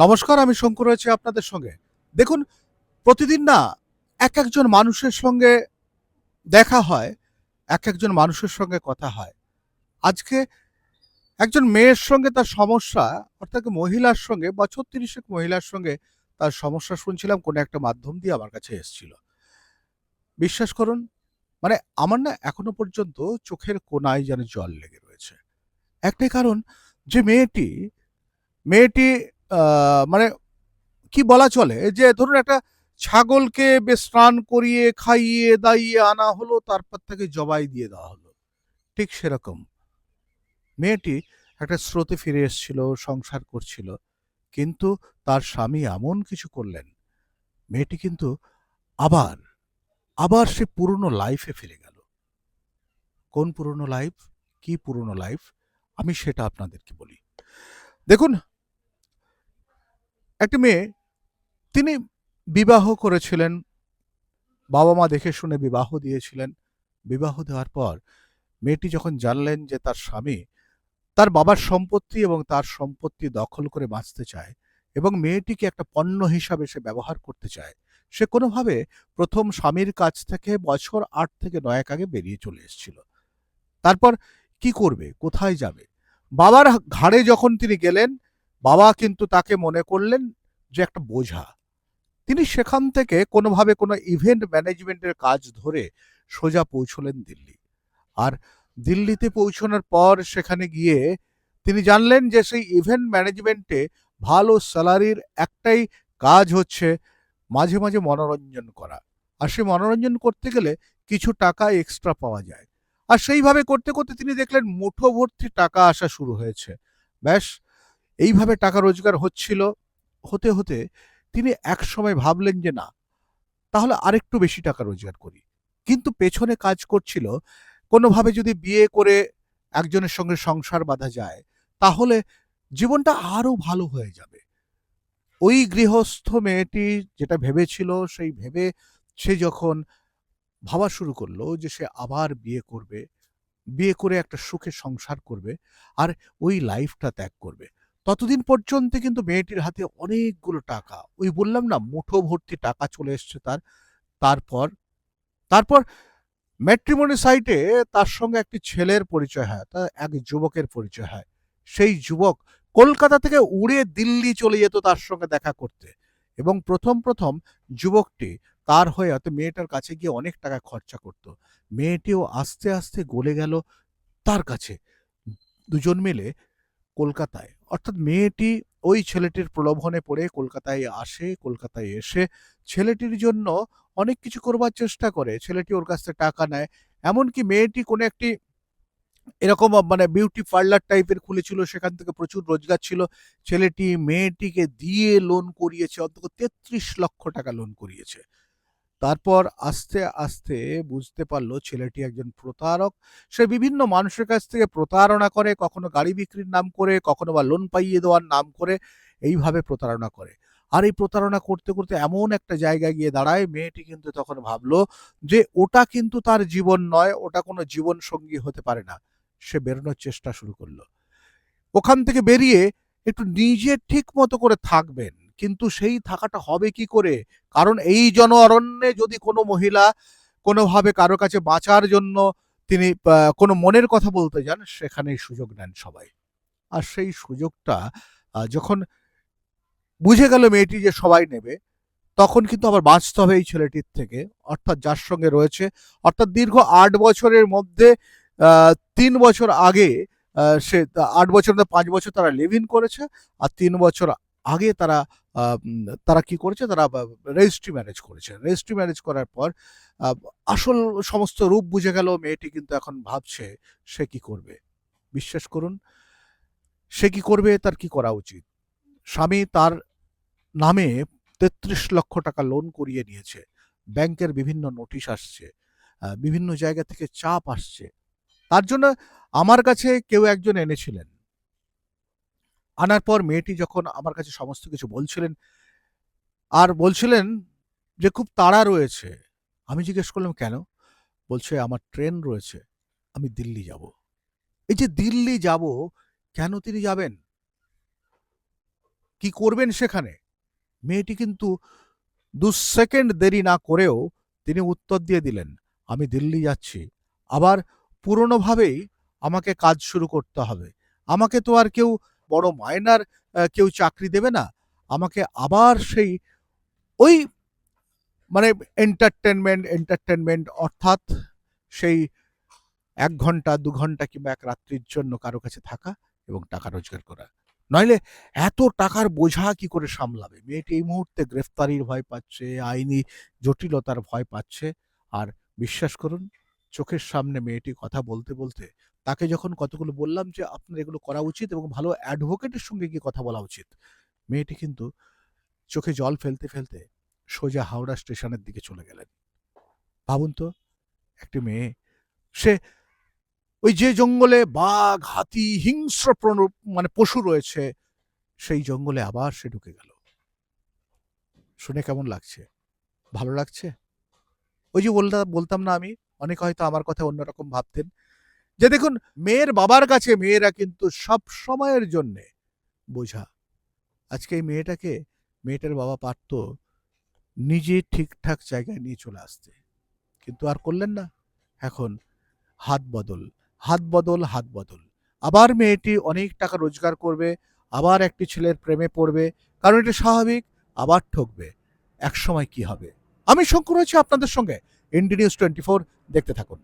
নমস্কার, আমি শঙ্কর রয়েছি আপনাদের সঙ্গে। দেখুন, প্রতিদিন না একজন মানুষের সঙ্গে দেখা হয়, একজন মানুষের সঙ্গে কথা হয়। আজকে একজন মেয়ের সঙ্গে তার সমস্যা, অর্থাৎ মহিলার সঙ্গে, বছর ৩০ মহিলার সঙ্গে তার সমস্যা শুনছিলাম, কোনো একটা মাধ্যম দিয়ে আমার কাছে এসছিল। বিশ্বাস করুন, মানে আমার না এখনো পর্যন্ত চোখের কোণায় যেন জল লেগে রয়েছে। একটাই কারণ, যে মেয়েটি মানে কি বলা চলে যে ধরুন একটা ছাগলকে বেশ স্নান করিয়ে খাইয়ে দাইয়ে আনা হলো, তারপর তাকে জবাই দিয়ে দেওয়া হলো। ঠিক সেরকম মেয়েটি একটা স্রোতে ফিরে এসেছিল, সংসার করছিল, কিন্তু তার স্বামী এমন কিছু করলেন, মেয়েটি কিন্তু আবার আবার সে পুরনো লাইফে ফিরে গেল। কোন পুরনো লাইফ, কি পুরনো লাইফ, আমি সেটা আপনাদেরকে বলি। দেখুন, একটা মেয়ে, তিনি বিবাহ করেছিলেন, বাবা মা দেখে শুনে বিবাহ দিয়েছিলেন। বিবাহ দেওয়ার পর মেয়েটি যখন জানলেন যে তার স্বামী তার বাবার সম্পত্তি এবং তার সম্পত্তি দখল করে বাঁচতে চায় এবং মেয়েটিকে একটা পণ্য হিসাবে সে ব্যবহার করতে চায়, সে কোনোভাবে প্রথম স্বামীর কাছ থেকে বছর ৮ থেকে ৯ আগে বেরিয়ে চলে এসেছিল। তারপর কি করবে, কোথায় যাবে? বাবার ঘাড়ে যখন তিনি গেলেন, বাবা কিন্তু তাকে মনে করলেন যে একটা বোঝা। তিনি সেখান থেকে কোনোভাবে কোনো ইভেন্ট ম্যানেজমেন্টের কাজ ধরে সোজা পৌঁছলেন দিল্লি। আর দিল্লিতে পৌঁছানোর পর সেখানে গিয়ে তিনি জানলেন যে সেই ইভেন্ট ম্যানেজমেন্টে ভালো স্যালারির একটাই কাজ হচ্ছে মাঝে মাঝে মনোরঞ্জন করা। আর সেই মনোরঞ্জন করতে গেলে কিছু টাকা এক্সট্রা পাওয়া যায়। আর সেইভাবে করতে করতে তিনি দেখলেন মুঠো ভর্তি টাকা আসা শুরু হয়েছে। ব্যাস, এইভাবে টাকা রোজগার হচ্ছিল। হতে হতে তিনি একসময় ভাবলেন যে না, তাহলে আরেকটু বেশি টাকা রোজগার করি। কিন্তু পেছনে কাজ করছিল, কোনোভাবে যদি বিয়ে করে একজনের সঙ্গে সংসার বাঁধা যায়, তাহলে জীবনটা আরো ভালো হয়ে যাবে। ওই গৃহস্থ মেয়েটি যেটা ভেবেছিল, সেই ভেবে সে যখন ভাবা শুরু করলো যে সে আবার বিয়ে করবে, বিয়ে করে একটা সুখে সংসার করবে, আর ওই লাইফটা ত্যাগ করবে, ততদিন পর্যন্ত কিন্তু মেয়েটির হাতে অনেকগুলো টাকা, ওই বললাম না মুঠো ভর্তি টাকা চলে এসছে তার। তারপর তারপর ম্যাট্রিমনি সাইটে তার সঙ্গে একটি ছেলের পরিচয় হয়, তার এক যুবকের পরিচয় হয়। সেই যুবক কলকাতা থেকে উড়ে দিল্লি চলে যেত তার সঙ্গে দেখা করতে, এবং প্রথম প্রথম যুবকটি তার হয়ে হয়তো মেয়েটার কাছে গিয়ে অনেক টাকা খরচা করত। মেয়েটিও আস্তে আস্তে গলে গেল তার কাছে। দুজন মিলে কলকাতায়, অর্থাৎ মেয়েটি ওই ছেলেটির প্রলোভনে পড়ে কলকাতায় আসে। কলকাতায় এসে ছেলেটির জন্য অনেক কিছু করবার চেষ্টা করে, ছেলেটি ওর কাছ থেকে টাকা নেয়। এমনকি মেয়েটি কোনো একটি এরকম মানে বিউটি পার্লার টাইপের খুলেছিল, সেখান থেকে প্রচুর রোজগার ছিল। ছেলেটি মেয়েটিকে দিয়ে লোন করিয়েছে, অন্তত ৩৩ লক্ষ টাকা লোন করিয়েছে। তারপর আস্তে আস্তে বুঝতে পারলো ছেলেটি একজন প্রতারক। সে বিভিন্ন মানুষের কাছ থেকে প্রতারণা করে, কখনো গাড়ি বিক্রির নাম করে, কখনো বা লোন পাইয়ে দেওয়ার নাম করে, এইভাবে প্রতারণা করে। আর এই প্রতারণা করতে করতে এমন একটা জায়গায় গিয়ে দাঁড়ায়, মেয়েটি কিন্তু তখন ভাবলো যে ওটা কিন্তু তার জীবন নয়, ওটা কোনো জীবন সঙ্গী হতে পারে না। সে বেরোনোর চেষ্টা শুরু করলো। ওখান থেকে বেরিয়ে একটু নিজে ঠিক মতো করে থাকবেন, কিন্তু সেই থাকাটা হবে কি করে? কারণ এই জন অরণ্যে যদি কোনো মহিলা কোনোভাবে কারো কাছে বাঁচার জন্য তিনি কোনো মনের কথা বলতে যান, সেখানেই সুযোগ নেন সবাই। আর সেই সুযোগটা যখন বুঝে গেল মেয়েটি যে সবাই নেবে, তখন কিন্তু আবার বাঁচতে হবে এই ছেলেটির থেকে, অর্থাৎ যার সঙ্গে রয়েছে। অর্থাৎ দীর্ঘ ৮ বছরের মধ্যে ৩ বছর আগে সে ৮ বছর না ৫ বছর তারা লিভ ইন করেছে, আর ৩ বছর আগে তারা তারা কি করেছে, তারা রেজিস্ট্রি ম্যারেজ করেছে। রেজিস্ট্রি ম্যারেজ করার পর আসল সমস্ত রূপ বুঝে গেল। মেয়েটি কিন্তু এখন ভাবছে সে কি করবে। বিশ্বাস করুন, সে কি করবে, তার কি করা উচিত। স্বামী তার নামে ৩৩ লক্ষ টাকা লোন করিয়ে নিয়েছে। ব্যাংকের বিভিন্ন নোটিশ আসছে, বিভিন্ন জায়গা থেকে চাপ আসছে। তার জন্য আমার কাছে কেউ একজন এনেছিলেন। আনার পর মেয়েটি যখন আমার কাছে সমস্ত কিছু বলছিলেন, আর বলছিলেন যে খুব তাড়া রয়েছে। আমি জিজ্ঞেস করলাম কেন? বলছে আমার ট্রেন রয়েছে, আমি দিল্লি যাব। এই যে দিল্লি যাব, কেন তিনি যাবেন? কি করবেন সেখানে? মেয়েটি কিন্তু ২ সেকেন্ড দেরি না করেও তিনি উত্তর দিয়ে দিলেন, "আমি দিল্লি যাচ্ছি। আবার পুরনোভাবেই আমাকে কাজ শুরু করতে হবে। আমাকে তো আর কেউ বড় মায়নার কেউ চাকরি দেবে না। আমাকে আবার সেই ওই মানে এন্টারটেনমেন্ট অর্থাৎ সেই ১ ঘন্টা ২ ঘন্টা কিংবা ১ রাত্রির জন্য কারো কাছে থাকা এবং টাকা রোজগার করা। নইলে এত টাকার বোঝা কি করে সামলাবে?" মেয়েটি এই মুহূর্তে গ্রেফতারির ভয় পাচ্ছে, আইনি জটিলতার ভয় পাচ্ছে। আর বিশ্বাস করুন, চোখের সামনে মেয়েটি কথা বলতে তাকে যখন কতগুলো বললাম যে, "আপনার এগুলো করা উচিত এবং ভালো অ্যাডভোকেটের সঙ্গে গিয়ে কথা বলা উচিত।" মেয়েটি কিন্তু চোখে জল ফেলতে সোজা হাওড়া স্টেশনের দিকে চলে গেলেন। ভাবুন তো, একটি মেয়ে, সে ওই যে জঙ্গলে বাঘ, হাতি, হিংস্র মানে পশু রয়েছে, সেই জঙ্গলে আবার সে ঢুকে গেল। শুনে কেমন লাগছে? ভালো লাগছে? ওই যে বলতাম না আমি, অনেকে হয়তো আমার কথা অন্যরকম ভাবতেন, যে দেখুন, মেয়ের বাবার কাছে মেয়েরা কিন্তু সব সময়ের জন্যে বোঝা। আজকে এই মেয়েটার বাবা পারত নিজে ঠিকঠাক জায়গায় নিয়ে চলে আসতে। কিন্তু আর করলেন না। এখন হাত বদল, হাত বদল, হাত বদল। আবার মেয়েটি অনেক টাকা রোজগার করবে, আবার একটি ছেলের প্রেমে পড়বে, কারণ এটা স্বাভাবিক, আবার ঠকবে। একসময় কি হবে? আমি শঙ্কর আছি আপনাদের সঙ্গে। এনডি নিউজ 24 দেখতে থাকুন।